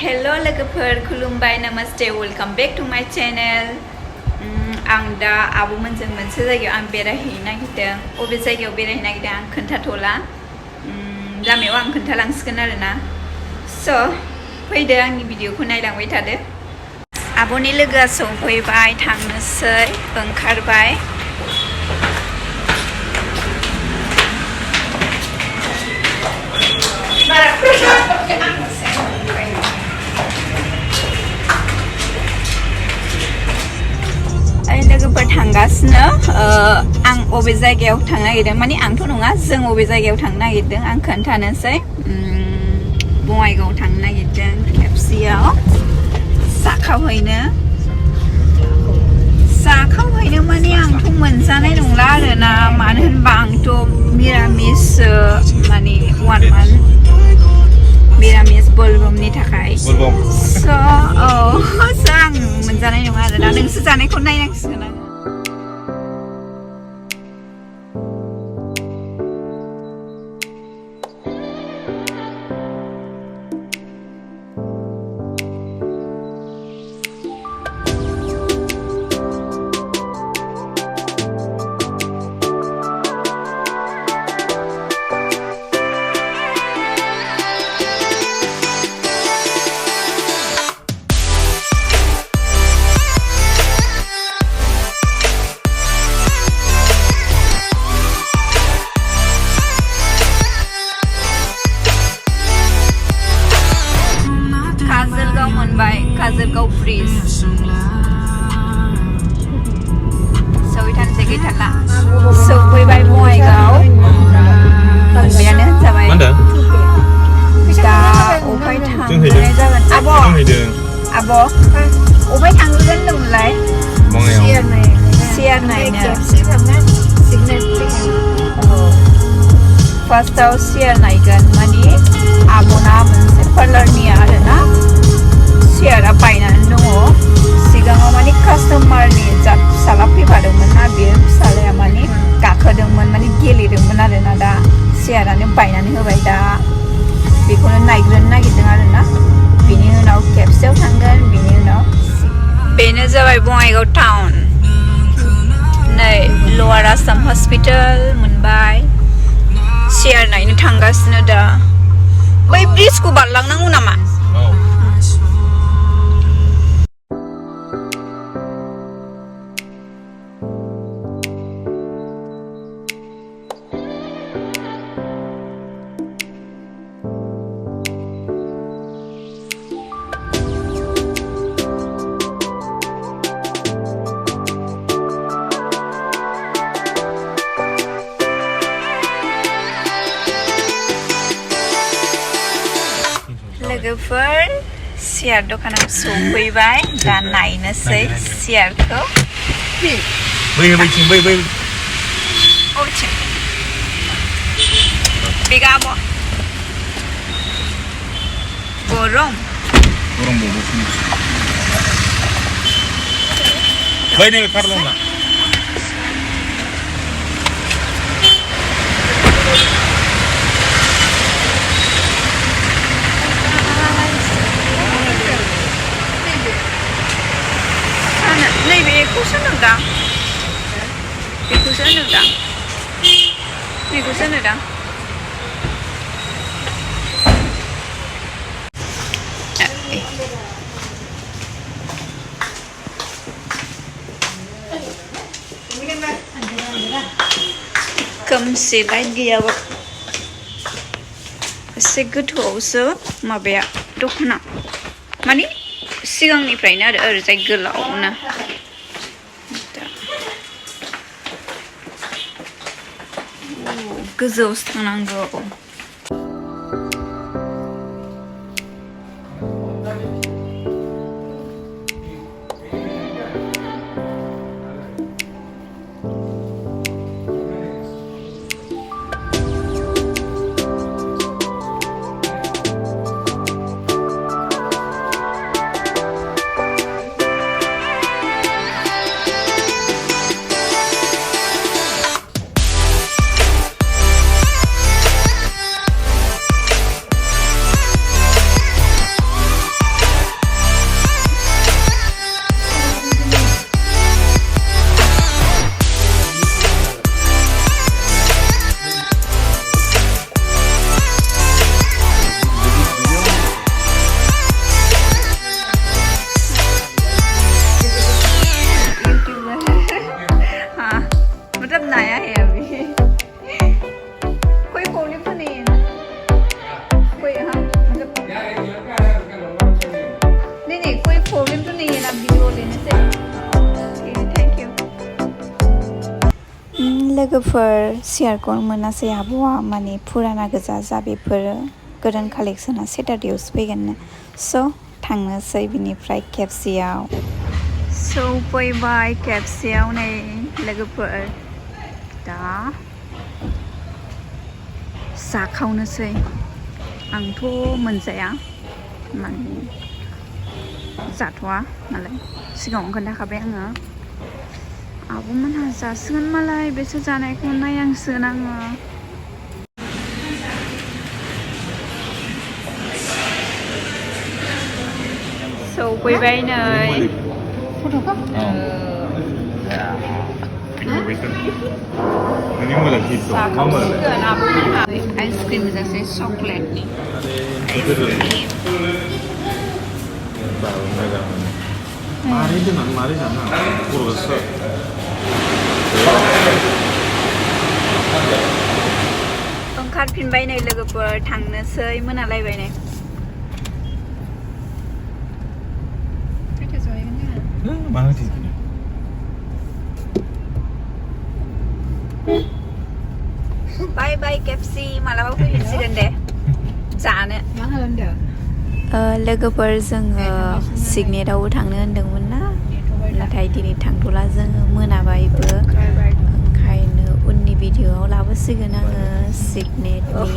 Hello लोगोफोर खुलुमबाय नमस्ते वेलकाम बैक टू माय चैनल आं दा आब'मोनजों मोनसे जायगायाव आं बेरायहैनो नागिरदों अबे जायगायाव बेरायहैनो नागिरदों आं खोन्थाथ'ला लामायाव आं खोन्थालांसिगोन आरोना स' फैदो आंनि भिडिअखौ नायलांबाय थादो आब'नि लोगोआ सफैबाय थांनोसै ओंखारबाय लोगोफोर थांगासिनो आं अबे जायगायाव थांनो नागिरदों माने आंथ' नङा जों अबे जायगायाव थांनो नागिरदों आं खोन्थानोसै बङाइगावआव थांनो नागिरदों KFCआव जाखावहैनो माने आंथ' मोनजानाय नंला आरोना मानो होनबा आंथ' मिरामिस माने 1 month मिरामिस बोलबमनि थाखाय स' आं मोनजानाय नङा आरोना नोंसोर जानायखौ नायनांसिगोन आं Kazelgaw Bridge सहैथारनोसै गैथारला सफैबाय बङाइगाव मोनबायानो जाबाय दा अफाय थांनाय जागोन आब' अफाय थांगोन होनदोंमोनलाय सियार नायनो फार्स्टआव सियार नायगोन माने आब'ना मोनसे पार्लारनि आरोना सियारा बायनानै दङ सिगाङाव माने कास्टमारनि जा फिसाला फैफादोंमोन ना बेयो फिसालाया माने गाखोदोंमोन माने गेलेदोंमोन आरोना दा सियारानो बायनानै होबाय दा बेखौनो नायग्रोनो नागिरदों आरोना बेनि उनाव KFCआव थांगोन बेनि उनाव बेनो जाबाय बङाइगाव टाउन नै लवार आसाम हस्पिटाल मोनबाय सियार नायनो थांगासिनो दा बै ब्रिजखौ बारलांनांगौ नामा लोगोफोर सियार दखानाव सफैबाय दा नायनोसै सियारखौ बेगा आब' गरम बेखौसो नुदां खोमसि लाइट गैयाबो एसे गोथौआवसो माबाया दख'ना माने सिगांनिफ्रायनो आरो ओरैजाय गोलावनो गोजौआवसो थांनांगौ लोगोफोर सियारखौ मोनासै आब'आ माने फुराना गोजा जा बेफोरो गोदान कालेक्सना सेटारडेआवसो फैगोननो स' थांनोसै बिनिफ्राय केएफसिआव सौफैबाय केएफसिआव नै लोगोफोर दा जाखावनोसै आंथ' मोनजाया माने जाथ'वा नालाय सिगाङावनो खोन्थाखाबाय आङो आब'मोनहा जासिगोन मालाय बेसोर जानायखौ नायांसिगोन आङो सौफैबाय नै जाखावसिगोन आब'मोनहा आइसक्रिम जासै चक्लेटनि ओंखारफिनबाय नै लोगोफोर थांनोसै मोनालायबाय नै बाय बाय केएफसि मालाबा फैफिनसिगोन दे जानो मा खालामदों लोगोफोर जोङो सिगनेटआवबो थांनो होन्दोंमोन ना नाथाय दिनै थांथ'ला जोङो मोनाबायबो ओंखायनो उननि भिडिअआव लाबोसिगोन आङो सिगनेटनि